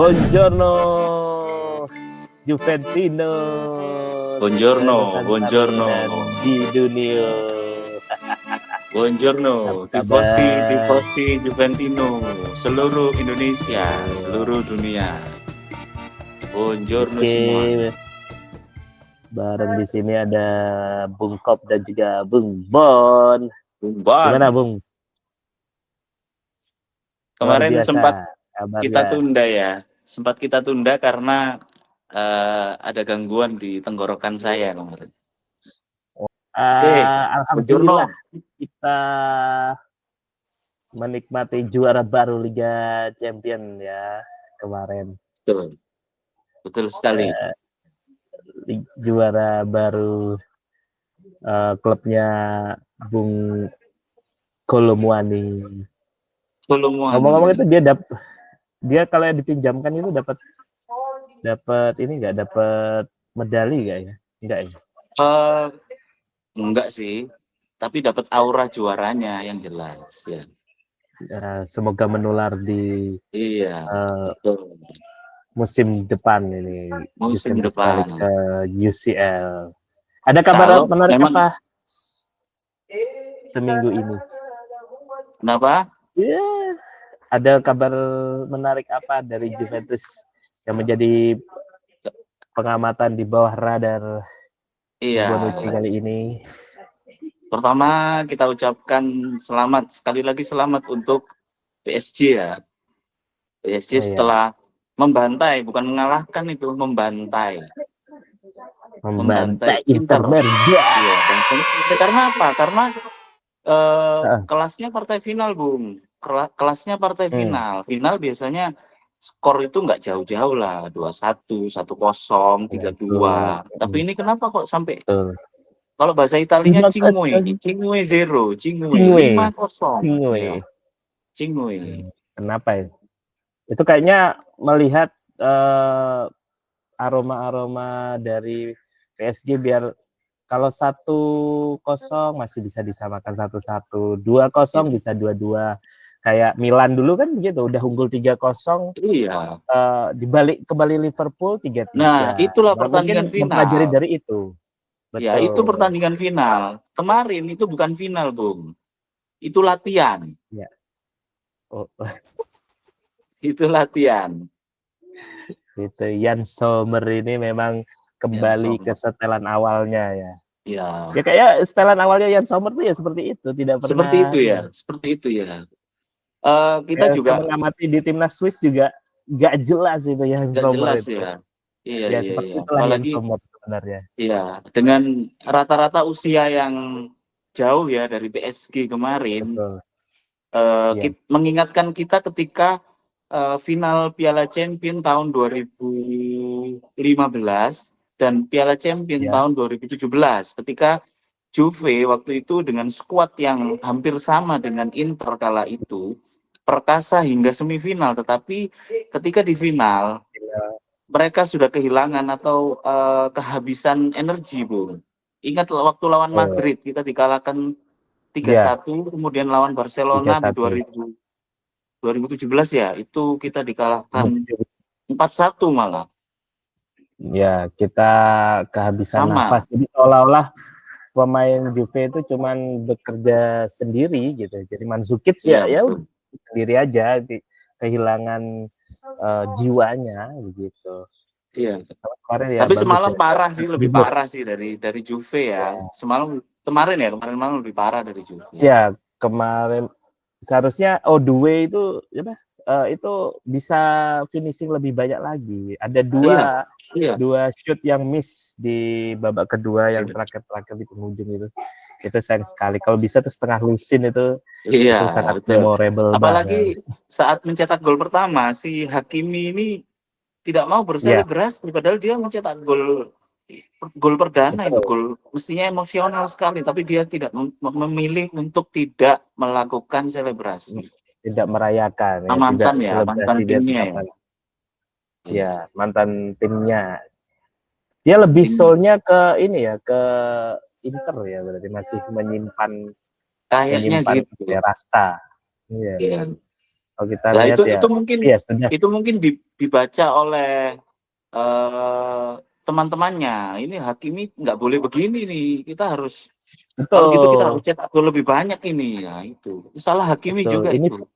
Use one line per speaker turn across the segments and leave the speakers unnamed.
Buongiorno Juventino,
Buongiorno, buongiorno,
di dunia.
buongiorno, tifosi Juventino, seluruh Indonesia, seluruh dunia. Buongiorno semua.
Bareng di sini ada Bung Kop dan juga Bung Bon. Gimana Bung?
Kemarin sempat kita
kabarnya.
tunda ya, sempat kita tunda karena ada gangguan di tenggorokan saya kemarin.
Alhamdulillah kita menikmati juara baru Liga Champion ya kemarin.
Betul sekali.
Juara baru klubnya Bung Kolomuani. Ngomong-ngomong itu dia kalau yang dipinjamkan itu dapat ini nggak, dapat medali nggak ya? Enggak ya?
Enggak sih, tapi dapat aura juaranya yang jelas ya.
Semoga menular di
betul.
Musim depan ini.
Musim depan
ke UCL. Ada kabar menarik apa seminggu ini?
Kenapa?
Ya, ada kabar menarik apa dari Juventus yang menjadi pengamatan di bawah radar Bonucci kali ini?
Pertama kita ucapkan sekali lagi selamat untuk PSG ya. PSG setelah membantai, bukan mengalahkan, itu membantai
Inter.
Iya, karena apa? Karena kelasnya partai final, Bung. Kelasnya partai final. Final biasanya skor itu nggak jauh-jauh lah, 2-1, 1-0, 3-2. Tapi ini kenapa kok sampai kalau bahasa Italinya Cinque 0, Cinque 5-0. Cinque.
Kenapa ya? Itu kayaknya melihat aroma-aroma dari PSG, biar kalau 1-0 masih bisa disamakan 1-1, 2-0 bisa 2-2. Kayak Milan dulu kan begitu, udah unggul 3-0.
Iya.
Dibalik kembali Liverpool 3-3.
Nah, itulah pertandingan final.
Mempelajari dari itu.
Betul. Ya, itu pertandingan final. Kemarin itu bukan final, Bung. Itu latihan.
Ya.
Itu latihan.
Itu Yann Sommer ini memang kembali ke setelan awalnya ya.
Ya.
Ya kayak setelan awalnya Yann Sommer tuh ya seperti itu, tidak pernah.
Seperti itu ya. Kita juga
mengamati di timnas Swiss juga gak jelas itu Yann Sommer
itu.
Ya.
Iya.
Apalagi Yann Sommer sebenarnya.
Iya, dengan rata-rata usia yang jauh ya dari PSG kemarin. Mengingatkan kita ketika final Piala Champion tahun 2015 dan Piala Champion tahun 2017, ketika Juve waktu itu dengan skuad yang hampir sama dengan Inter kala itu perkasa hingga semifinal, tetapi ketika di final mereka sudah kehilangan atau kehabisan energi, Bung. Ingat waktu lawan Madrid kita dikalahkan 3-1, kemudian lawan Barcelona 3-1. Di 2017 ya, itu kita dikalahkan 4-1 malah.
Ya, kita kehabisan nafas. Jadi seolah-olah pemain Juve itu cuman bekerja sendiri gitu. Jadi Mandzukic ya sendiri aja, kehilangan jiwanya begitu.
Iya. Tapi semalam parah sih, lebih parah sih dari Juve ya. Kemarin malam lebih parah dari Juve.
Ya, kemarin seharusnya Odue itu itu bisa finishing lebih banyak lagi. Ada dua shoot yang miss di babak kedua yang terakhir di penghujung itu. Itu sayang sekali. Kalau bisa tuh setengah lusin itu sangat memorable.
Apalagi saat mencetak gol pertama, si Hakimi ini tidak mau berselebrasi, padahal dia mencetak gol perdana itu, gol mestinya emosional sekali, tapi dia tidak memilih untuk tidak melakukan selebrasi.
Tidak merayakan
mantan timnya
ya. Mantan timnya. Dia lebih soulnya ke ini ya, ke Inter ya, berarti masih menyimpan
kayaknya gitu
ya, rasa. Iya. Kalau kita
Nah,
lihat ya,
itu mungkin dibaca oleh teman-temannya. Ini Hakimi nggak boleh begini nih. Kita harus kalau gitu kita harus cetak gol lebih banyak ini. Ya itu salah Hakimi
betul.
juga
Ini
itu.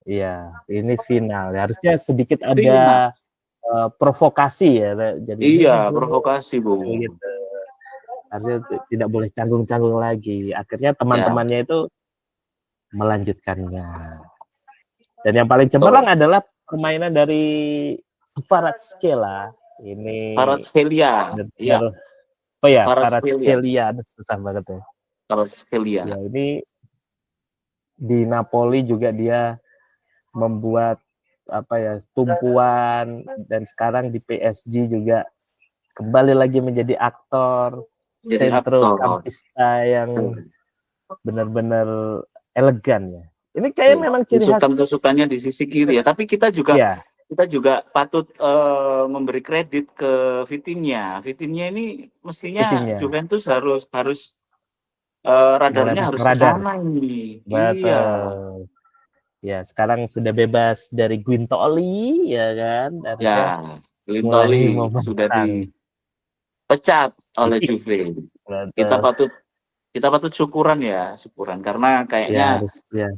Iya, ini final. Harusnya sedikit ada provokasi ya. Jadi
iya, provokasi, Bu.
Gitu. Harusnya tidak boleh canggung-canggung lagi. Akhirnya teman-temannya itu melanjutkannya. Dan yang paling cemerlang adalah permainan dari Kvaratskhelia. Ini
Kvaratskhelia. Iya.
Oh ya, Kvaratskhelia. Susah banget ya.
Kvaratskhelia.
Ya, ini di Napoli juga dia membuat tumpuan, dan sekarang di PSG juga kembali lagi menjadi aktor sentrocampista yang benar-benar elegan ya. Ini kayak memang ciri khas.
Tusukan-tusukannya di sisi kiri ya. Tapi kita juga patut memberi kredit ke Vitinha. Vitinha ini mestinya Juventus harus radarnya harus ke sana ini.
Betul. Iya. Ya, sekarang sudah bebas dari Guintoli, ya kan?
Ya, Guintoli sudah dipecat oleh Juve. Kita patut syukuran karena kayaknya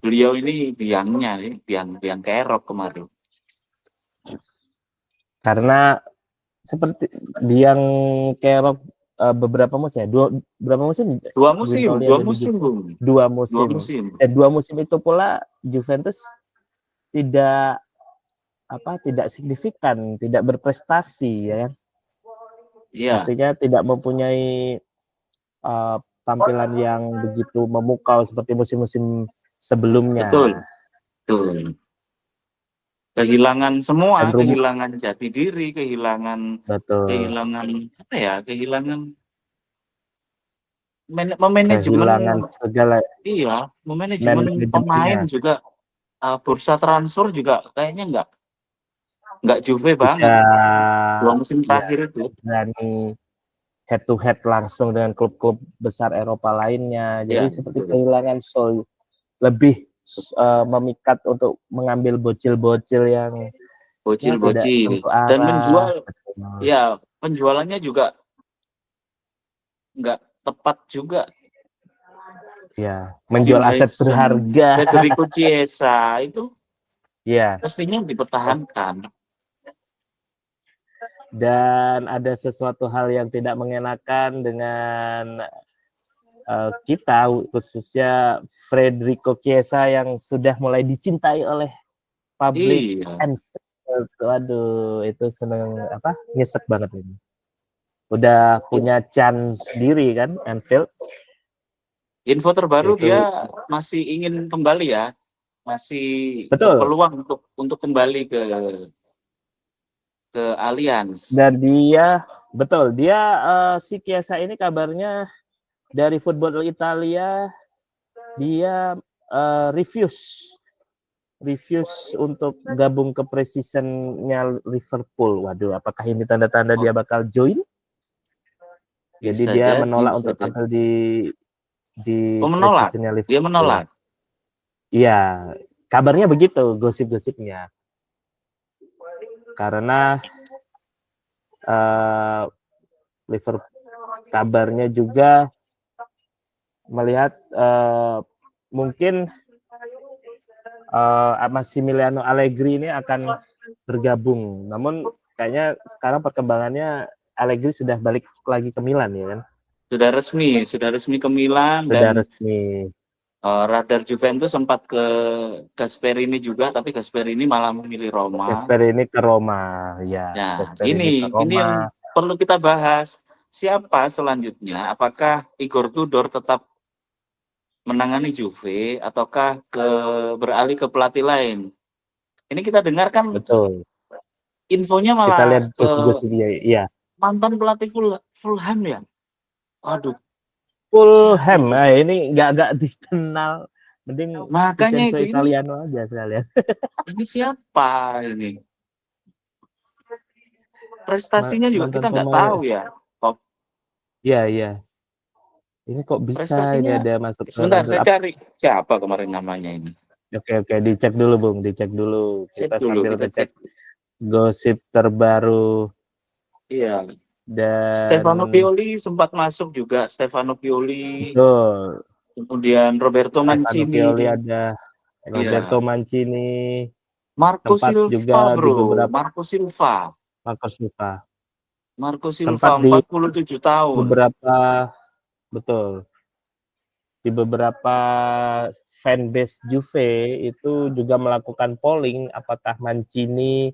beliau ini biang kerok kemarin.
Karena seperti biang kerok beberapa musim ya, dua musim. Dan 2 musim itu pula Juventus tidak signifikan, tidak berprestasi ya.
Iya.
Artinya tidak mempunyai tampilan yang begitu memukau seperti musim-musim sebelumnya.
Betul. Kehilangan semua, kehilangan jati diri, kehilangan manajemen
segala.
Iya, manajemen pemain juga, bursa transfer juga kayaknya nggak Juve banget. 2 musim terakhir itu.
Berani head to head langsung dengan klub-klub besar Eropa lainnya. Jadi seperti kehilangan soul, lebih memikat untuk mengambil bocil-bocil yang
dan menjual. Ya, penjualannya juga nggak tepat juga.
Ya, menjual aset berharga.
Federico Chiesa itu pastinya dipertahankan.
Dan ada sesuatu hal yang tidak mengenakan dengan kita, khususnya Federico Chiesa yang sudah mulai dicintai oleh publik. Waduh, itu seneng nyesek banget ini. Udah punya chance sendiri kan, Anfield.
Info terbaru dia masih ingin kembali ya, masih berpeluang untuk kembali ke Allianz.
Dan dia si Chiesa ini kabarnya dari Football Italia dia refuse untuk gabung ke precision-nya Liverpool. Waduh, apakah ini tanda-tanda dia bakal join? Jadi dia menolak untuk tampil di precision-nya Liverpool.
Dia menolak.
Iya, kabarnya begitu, gosip-gosipnya. Karena Liverpool kabarnya juga melihat mungkin Massimiliano Allegri ini akan bergabung. Namun kayaknya sekarang perkembangannya Allegri sudah balik lagi ke Milan ya kan?
Sudah resmi ke Milan.
Sudah resmi.
Radar Juventus sempat ke Gasperini juga, tapi Gasperini malah memilih Roma.
Gasperini ke Roma, ya.
Ini yang perlu kita bahas. Siapa selanjutnya? Apakah Igor Tudor tetap menangani Juve ataukah beralih ke pelatih lain? Ini kita dengarkan.
Betul.
Infonya malah
kita lihat dia, iya.
Mantan pelatih Fulham ya. Aduh.
Fulham, ini nggak dikenal. Mending
makanya itu
Italiano aja sekalian.
Ini siapa ini? Prestasinya juga kita nggak tahu ya.
Iya. Ini kok bisa ini ada masuk.
Sebentar, saya cari siapa kemarin namanya ini.
Oke, dicek dulu Bung, dicek dulu.
Cek
Kita
dulu,
sambil
kita
ngecek
cek.
gosip terbaru
Iya.
dan
Stefano Pioli sempat masuk juga, Stefano Pioli,
betul.
kemudian Roberto
Stefano
Mancini.
Pioli ada, Roberto
Iya.
Mancini,
Marco
sempat
Silva,
juga di
bro.
beberapa
Marco Silva.
Marcos Silva,
Marco Silva,
sempat di
47 tahun.
beberapa betul di beberapa fanbase Juve itu juga melakukan polling apakah Mancini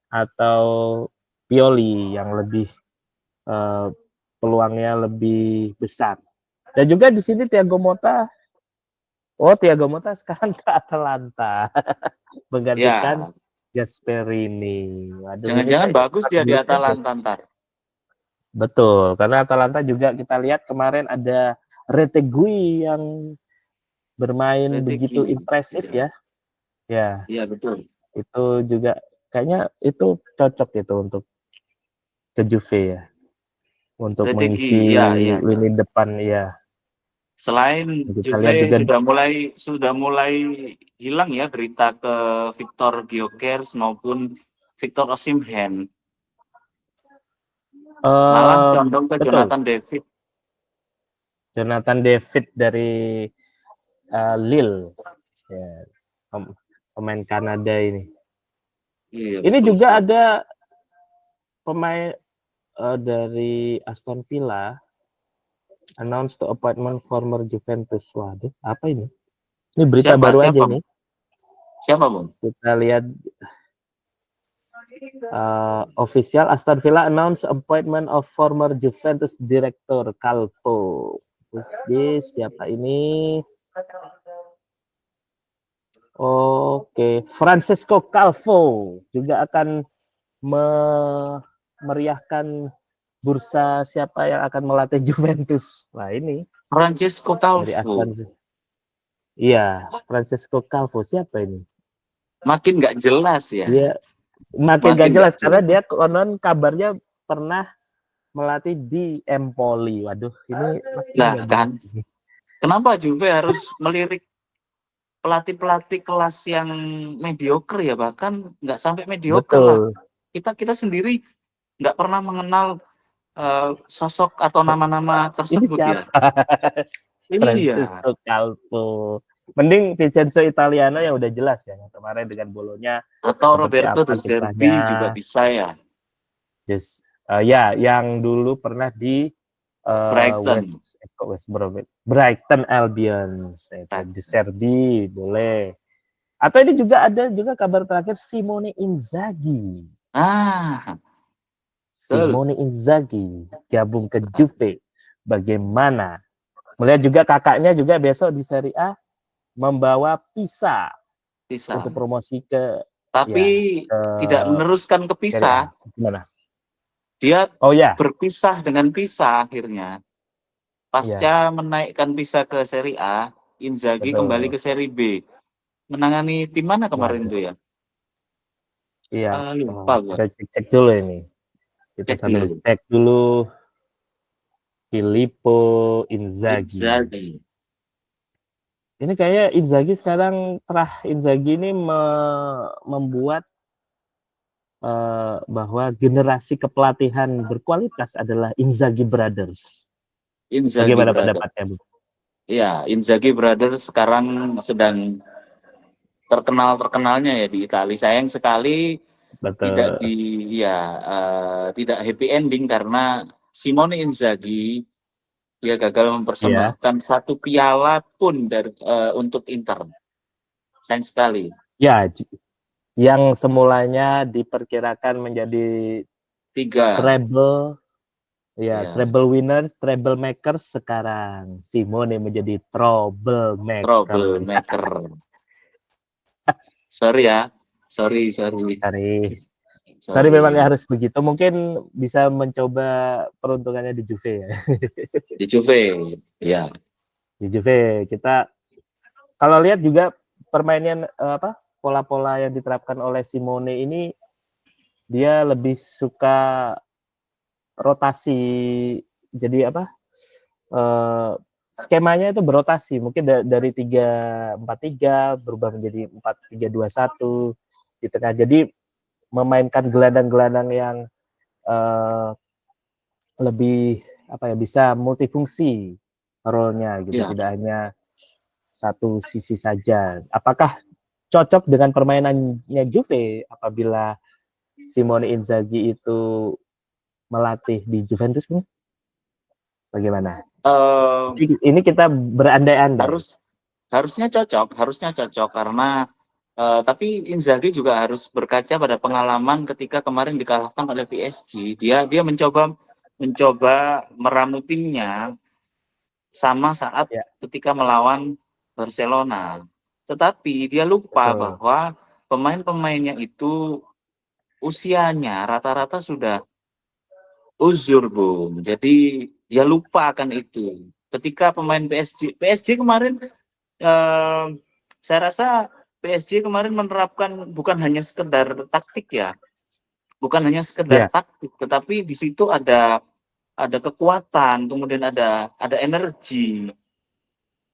atau Pioli yang lebih eh, peluangnya lebih besar. Dan juga di sini Thiago Motta sekarang ke Atalanta menggantikan
Ya,
Gasperini. Waduh, ini
jangan-jangan
kayaknya
bagus dia di
duitnya
Atalanta ntar.
betul, karena Atalanta juga kita lihat kemarin ada Retegui yang bermain begitu
Retegi.
impresif
Ya,
ya. Ya,
iya betul.
itu juga kayaknya itu cocok itu untuk ke Juve ya, untuk
Retegi,
mengisi
iya, iya, iya.
lini depan ya.
Selain
Kita lihat
Juve
juga
sudah mulai hilang ya berita ke Victor Gyökeres maupun Victor Osimhen, malah condong ke
betul,
Jonathan David.
Jonathan David dari Lille ya, pemain Kanada ini.
Iya
Ini
betul
juga
sekali.
ada pemain dari Aston Villa announce the appointment former Juventus. Waduh, apa ini? Ini berita
Siapa?
baru aja
Siapa?
nih.
Siapa, Bung?
Kita lihat official Aston Villa announce appointment of former Juventus director Calvo. Terus siapa ini? Oke, Francesco Calvo juga akan meriahkan bursa siapa yang akan melatih Juventus. Nah ini
Francesco
dari
Calvo.
Aston. Iya, Francesco Calvo siapa ini?
Makin nggak jelas ya.
Dia makin
Makin
gak
nggak
jelas karena dia
jelas.
konon kabarnya pernah melatih di Empoli. Waduh, ini makin
Lah
gak jelas.
kan, kenapa Juve harus melirik pelatih-pelatih kelas yang mediocre ya, bahkan nggak sampai mediocre lah.
Betul.
Kita kita sendiri nggak pernah mengenal sosok atau nama-nama
Ini
tersebut ya.
siapa?
Iya.
Francesco Calvo. Mending Vincenzo Italiano yang udah jelas ya. Kemarin dengan Bolonya
Atau
seperti
Roberto
apa
De Zerbi juga
kiprahnya.
bisa ya.
Yes. Ya, yang dulu pernah di
Brighton.
West Bromwich, Brighton Albion. Di
Brighton.
Serbi boleh. Atau ini juga ada juga kabar terakhir Simone Inzaghi.
Ah, betul.
Simone Inzaghi gabung ke Juve. Bagaimana? Melihat juga kakaknya juga besok di Serie A membawa Pisa
Bisa.
untuk promosi ke
Tapi
ke
tidak meneruskan ke
Serie A.
Pisa.
Gimana?
Dia
Oh ya,
berpisah dengan Pisa akhirnya.
iya,
Pasca menaikkan Pisa ke Serie A, Inzaghi kembali
betul.
ke Serie B. Menangani tim mana kemarin
Waduh,
tuh ya?
iya.
Lupa gua.
Kita cek dulu ini. Kita
Cek
sambil
dulu.
cek dulu Filippo Inzaghi.
Inzaghi.
Ini kayaknya Inzaghi sekarang Inzaghi ini membuat bahwa generasi kepelatihan berkualitas adalah Inzaghi Brothers.
Inzaghi
Bagaimana
Brothers.
pendapatnya, Bu?
Ya, Inzaghi Brothers sekarang sedang terkenalnya ya di Italia. Sayang sekali tidak
Betul.
tidak happy ending karena Simone Inzaghi dia gagal
Iya.
mempersembahkan satu piala pun untuk Inter. Sayang sekali.
Ya, yang semulanya diperkirakan menjadi
3.
treble, ya
Ya,
treble winners, treble makers, sekarang Simone menjadi trouble maker.
troublemaker. Sorry ya. Sorry.
Sorry memang
Sorry.
harus begitu. Mungkin bisa mencoba peruntungannya di Juve ya.
Di Juve. Ya.
Di Juve kita kalau lihat juga permainan pola-pola yang diterapkan oleh Simone ini dia lebih suka rotasi. Jadi skemanya itu berotasi, mungkin dari 3-4-3 berubah menjadi 4-3-2-1 di tengah. Jadi memainkan gelandang-gelandang yang lebih bisa multifungsi role-nya gitu, tidak hanya satu sisi saja. Apakah cocok dengan permainannya Juve apabila Simone Inzaghi itu melatih di Juventus? Bagaimana? Ini kita berandai-andai.
Harusnya cocok karena tapi Inzaghi juga harus berkaca pada pengalaman ketika kemarin dikalahkan oleh PSG. Dia mencoba meramu timnya sama saat ketika melawan Barcelona. Tetapi dia lupa bahwa pemain-pemainnya itu usianya rata-rata sudah uzur, Bung. Jadi dia lupa akan itu. Ketika pemain PSG kemarin saya rasa PSG kemarin menerapkan bukan hanya sekedar taktik ya. Bukan hanya sekedar taktik, tetapi di situ ada kekuatan, kemudian ada energi,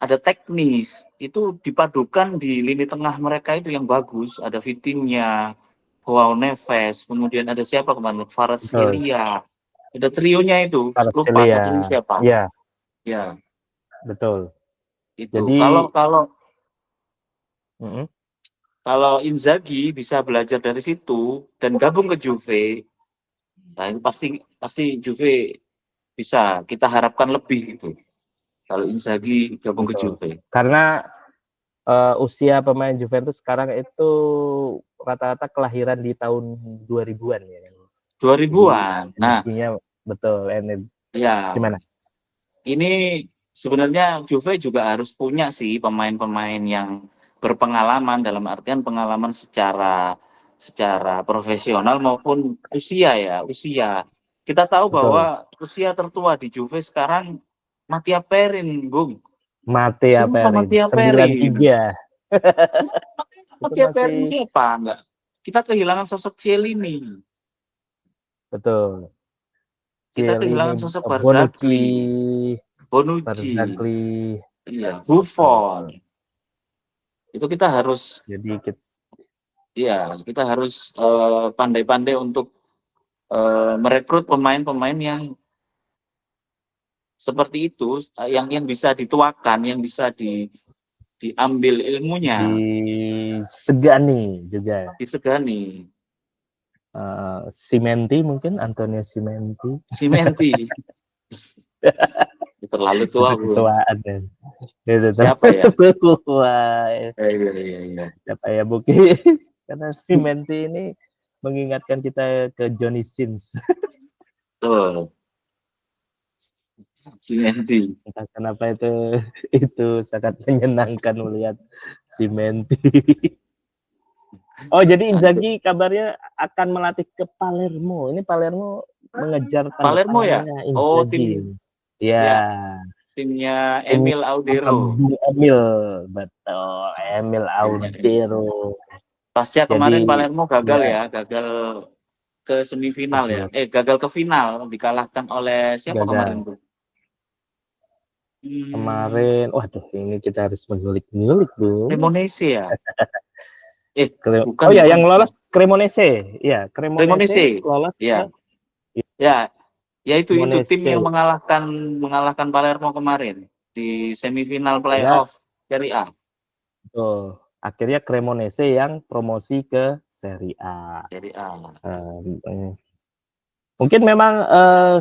ada teknis. Itu dipadukan di lini tengah mereka itu yang bagus. Ada Vitinha, Joao Neves, kemudian ada siapa kemarin? Kvaratskhelia. Ada trionya itu, lupa satunya siapa.
Iya.
Ya.
Betul.
Itu. Jadi kalau Inzaghi bisa belajar dari situ dan gabung ke Juve, nah itu pasti Juve bisa kita harapkan lebih itu. Kalau Inzaghi gabung ke Juve.
Karena usia pemain Juventus sekarang itu rata-rata kelahiran di tahun 2000-an ya.
2000-an.
Nah, betul.
Ya.
Gimana?
Ini sebenarnya Juve juga harus punya sih pemain-pemain yang berpengalaman, dalam artian pengalaman secara profesional maupun usia. Kita tahu bahwa usia tertua di Juve sekarang Mattia Perin, Bung.
Mattia Perin, 93.
Mattia Perin siapa? Enggak. Kita kehilangan sosok Chiellini.
Betul.
Kita kehilangan sosok
Bonucci.
Iya, Buffon. Itu kita harus kita harus pandai-pandai untuk merekrut pemain-pemain yang seperti itu, yang bisa dituakan, yang bisa diambil ilmunya,
disegani juga.
Disegani.
Cimenti mungkin, Antonio
Cimenti. Terlalu tua,
ketuaan.
Siapa ya?
Iya. Siapa ya, Buki? Karena Cimenti ini mengingatkan kita ke Johnny Sins.
Betul. Cimenti.
Entah kenapa itu sangat menyenangkan melihat Cimenti. Oh, jadi Inzaghi kabarnya akan melatih ke Palermo. Ini Palermo mengejar
Palermo ya? Oh, timnya Emil Audero.
Emil, betul. Emil Audero.
Pasca kemarin Palermo gagal gagal ke semifinal ya. Gagal ke final, dikalahkan oleh siapa kemarin, Bu?
Kemarin, waduh, ini kita harus mengulik-ngulik, Bu.
Cremonese ya?
Bukan. Oh ya, yang lolos Cremonese. Ya, Cremonese lolos.
Ya itu tim yang mengalahkan Palermo kemarin di semifinal playoff Serie A.
Betul. Akhirnya Cremonese yang promosi ke Serie A. Mungkin memang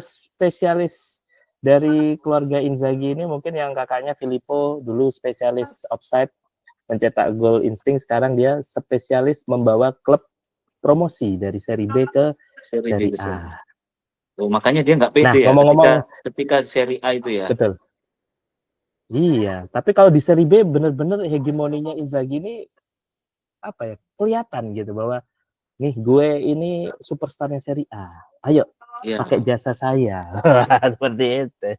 spesialis dari keluarga Inzaghi ini mungkin yang kakaknya Filippo dulu spesialis offside mencetak gol insting, sekarang dia spesialis membawa klub promosi dari Serie B ke Serie A.
Oh, makanya dia nggak pede ketika Serie A itu ya.
Betul. Iya, tapi kalau di Serie B benar-benar hegemoninya Inzaghi ini kelihatan gitu bahwa nih gue ini superstarnya Serie A. Ayo pakai jasa saya. Seperti itu.